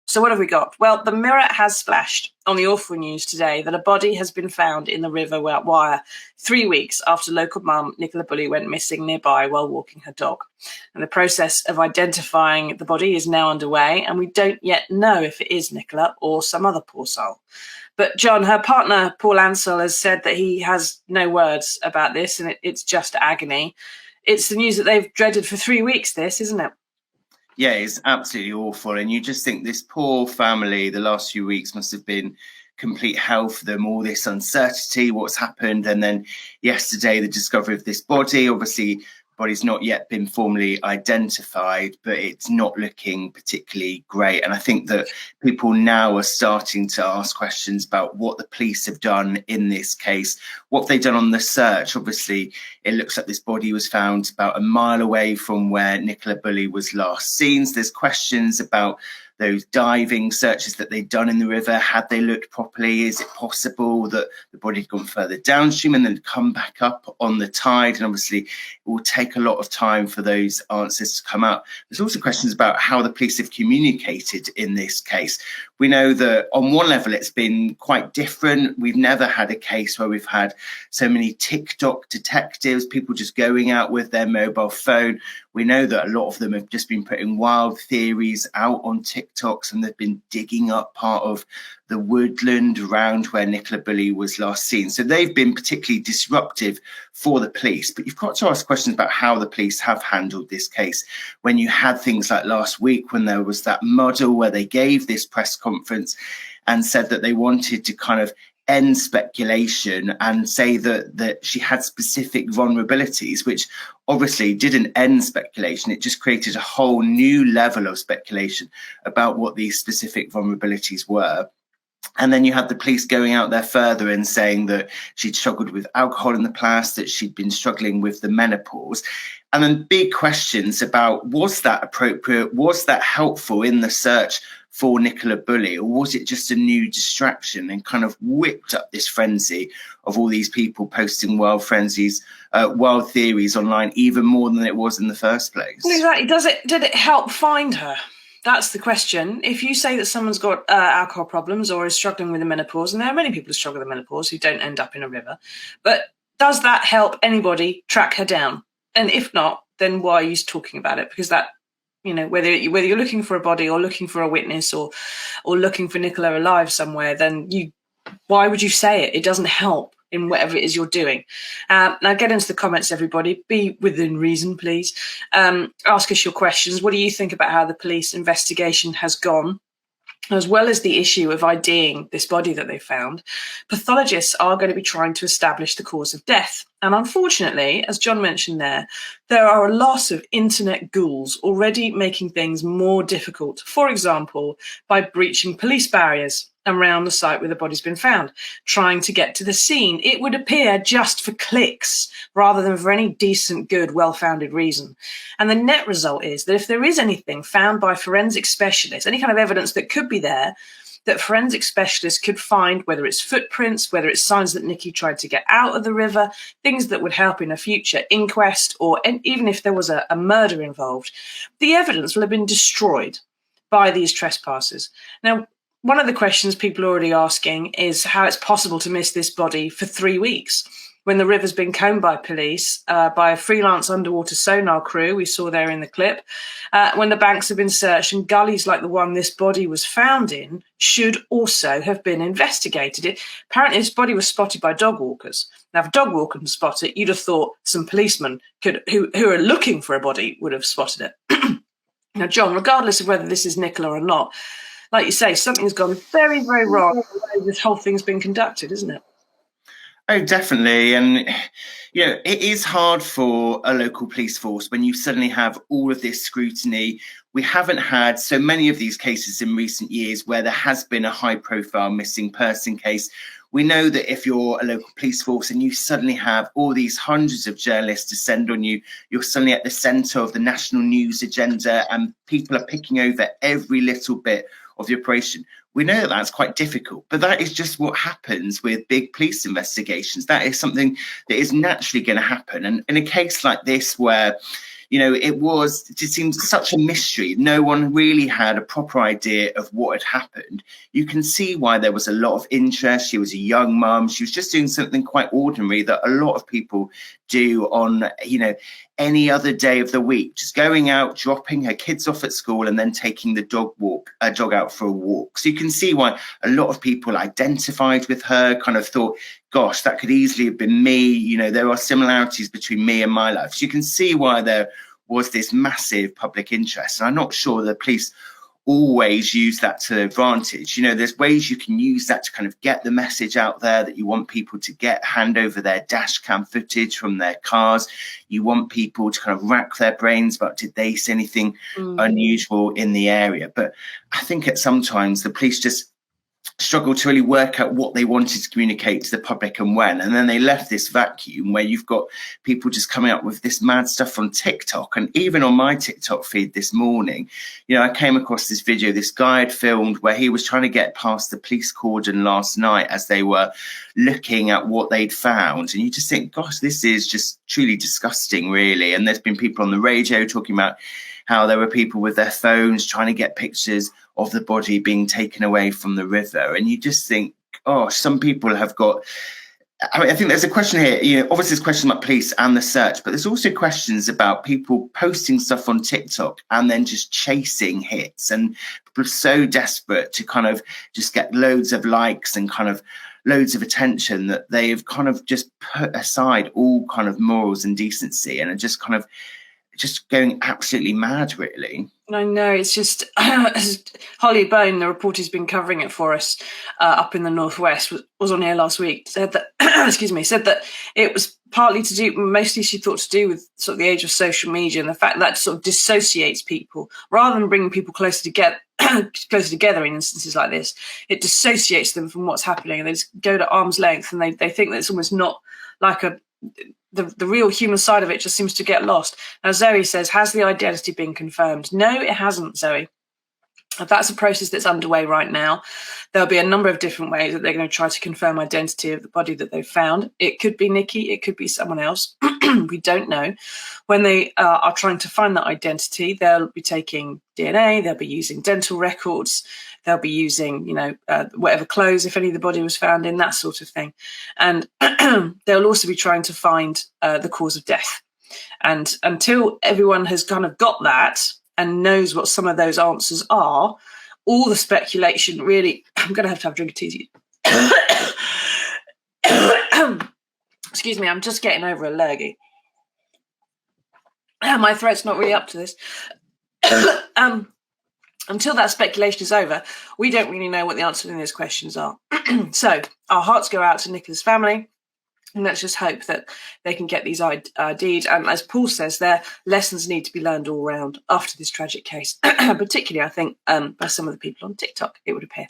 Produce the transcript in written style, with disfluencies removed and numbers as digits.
So what have we got? Well, the Mirror has splashed on the awful news today that a body has been found in the river Wyre 3 weeks after local mum Nicola Bulley went missing nearby while walking her dog. And the process of identifying the body is now underway, and we don't yet know if it is Nicola or some other poor soul. But John, her partner, Paul Ansell, has said that he has no words about this, and it's just agony. It's the news that they've dreaded for 3 weeks, this, isn't it? Yeah, it's absolutely awful. And you just think this poor family, the last few weeks must have been complete hell for them, all this uncertainty, what's happened. And then yesterday, the discovery of this body, obviously, body's not yet been formally identified, but it's not looking particularly great. And I think that people now are starting to ask questions about what the police have done in this case. What have they done on the search? Obviously, it looks like this body was found about a mile away from where Nicola Bulley was last seen. So there's questions about those diving searches that they'd done in the river. Had they looked properly? Is it possible that the body had gone further downstream and then come back up on the tide? And obviously, it will take a lot of time for those answers to come out. There's also questions about how the police have communicated in this case. We know that on one level, it's been quite different. We've never had a case where we've had so many TikTok detectives, people just going out with their mobile phone. We know that a lot of them have just been putting wild theories out on TikToks, and they've been digging up part of the woodland around where Nicola Bulley was last seen. So they've been particularly disruptive for the police. But you've got to ask questions about how the police have handled this case. When you had things like last week, when there was that muddle where they gave this press conference and said that they wanted to kind of end speculation and say that she had specific vulnerabilities, which obviously didn't end speculation. It just created a whole new level of speculation about what these specific vulnerabilities were. And then you had the police going out there further and saying that she'd struggled with alcohol in the past, that she'd been struggling with the menopause. And then big questions about, was that appropriate? Was that helpful in the search for Nicola Bulley? Or was it just a new distraction and kind of whipped up this frenzy of all these people posting wild theories online, even more than it was in the first place? Exactly. Did it help find her? That's the question. If you say that someone's got alcohol problems or is struggling with the menopause, and there are many people who struggle with the menopause who don't end up in a river, but does that help anybody track her down? And if not, then why are you talking about it? Because that, you know, whether you're looking for a body or looking for a witness or looking for Nicola alive somewhere, then why would you say it? It doesn't help in whatever it is you're doing. Now get into the comments, everybody. Be within reason, please. Ask us your questions. What do you think about how the police investigation has gone, as well as the issue of IDing this body that they found? Pathologists are going to be trying to establish the cause of death. And unfortunately, as John mentioned there are a lot of internet ghouls already making things more difficult. For example, by breaching police barriers around the site where the body's been found, trying to get to the scene. It would appear just for clicks rather than for any decent, good, well-founded reason. And the net result is that if there is anything found by forensic specialists, any kind of evidence that could be there, that forensic specialists could find, whether it's footprints, whether it's signs that Nikki tried to get out of the river, things that would help in a future inquest, or even if there was a murder involved, the evidence will have been destroyed by these trespassers. Now, one of the questions people are already asking is how it's possible to miss this body for 3 weeks when the river's been combed by police, by a freelance underwater sonar crew we saw there in the clip, when the banks have been searched and gullies like the one this body was found in should also have been investigated. Apparently this body was spotted by dog walkers. Now, if a dog walker can spot it, you'd have thought some policemen who are looking for a body would have spotted it. Now, John, regardless of whether this is Nicola or not, like you say, something's gone very, very wrong the way this whole thing's been conducted, isn't it? Oh, definitely. And, you know, it is hard for a local police force when you suddenly have all of this scrutiny. We haven't had so many of these cases in recent years where there has been a high profile missing person case. We know that if you're a local police force and you suddenly have all these hundreds of journalists descend on you, you're suddenly at the centre of the national news agenda and people are picking over every little bit of the operation. We know that that's quite difficult, but that is just what happens with big police investigations. That is something that is naturally going to happen. And in a case like this, where it just seemed such a mystery. No one really had a proper idea of what had happened. You can see why there was a lot of interest. She was a young mum. She was just doing something quite ordinary that a lot of people do on, any other day of the week, just going out, dropping her kids off at school and then taking the dog out for a walk. So you can see why a lot of people identified with her, kind of thought, gosh, that could easily have been me. There are similarities between me and my life. So you can see why there was this massive public interest. And I'm not sure the police always use that to advantage. There's ways you can use that to kind of get the message out there that you want people to hand over their dash cam footage from their cars. You want people to kind of rack their brains about, did they see anything unusual in the area? But I think sometimes the police just struggled to really work out what they wanted to communicate to the public and when. And then they left this vacuum where you've got people just coming up with this mad stuff on TikTok. And even on my TikTok feed this morning, I came across this video this guy had filmed where he was trying to get past the police cordon last night as they were looking at what they'd found. And you just think, gosh, this is just truly disgusting, really. And there's been people on the radio talking about how there were people with their phones trying to get pictures of the body being taken away from the river. And you just think, oh, some people have got... I think there's a question here, obviously there's questions about police and the search, but there's also questions about people posting stuff on TikTok and then just chasing hits. And people are so desperate to kind of just get loads of likes and kind of loads of attention that they have kind of just put aside all kind of morals and decency and are just kind of just going absolutely mad, really. I know, it's just Holly Bone, the reporter who's been covering it for us up in the northwest, was on here last week. Said that, said that it was partly to do, mostly she thought to do with sort of the age of social media and the fact that sort of dissociates people rather than bringing people closer together. Closer together in instances like this, it dissociates them from what's happening, and they just go to arm's length, and they think that it's almost not like the real human side of it just seems to get lost. Now, Zoe says, has the identity been confirmed? No, it hasn't, Zoe. That's a process that's underway right now. There'll be a number of different ways that they're going to try to confirm identity of the body that they've found. It could be Nikki, it could be someone else. We don't know. When they are trying to find that identity, they'll be taking DNA, they'll be using dental records, they'll be using, whatever clothes, if any of the body was found in, that sort of thing. And they'll also be trying to find the cause of death. And until everyone has kind of got that and knows what some of those answers are, all the speculation really... I'm going to have a drink of tea. Excuse me, I'm just getting over a lurgy. My throat's not really up to this. Until that speculation is over, we don't really know what the answers to those questions are. So our hearts go out to Nicola's family. And let's just hope that they can get these ID'd. And as Paul says there, lessons need to be learned all round after this tragic case, particularly, I think, by some of the people on TikTok, it would appear.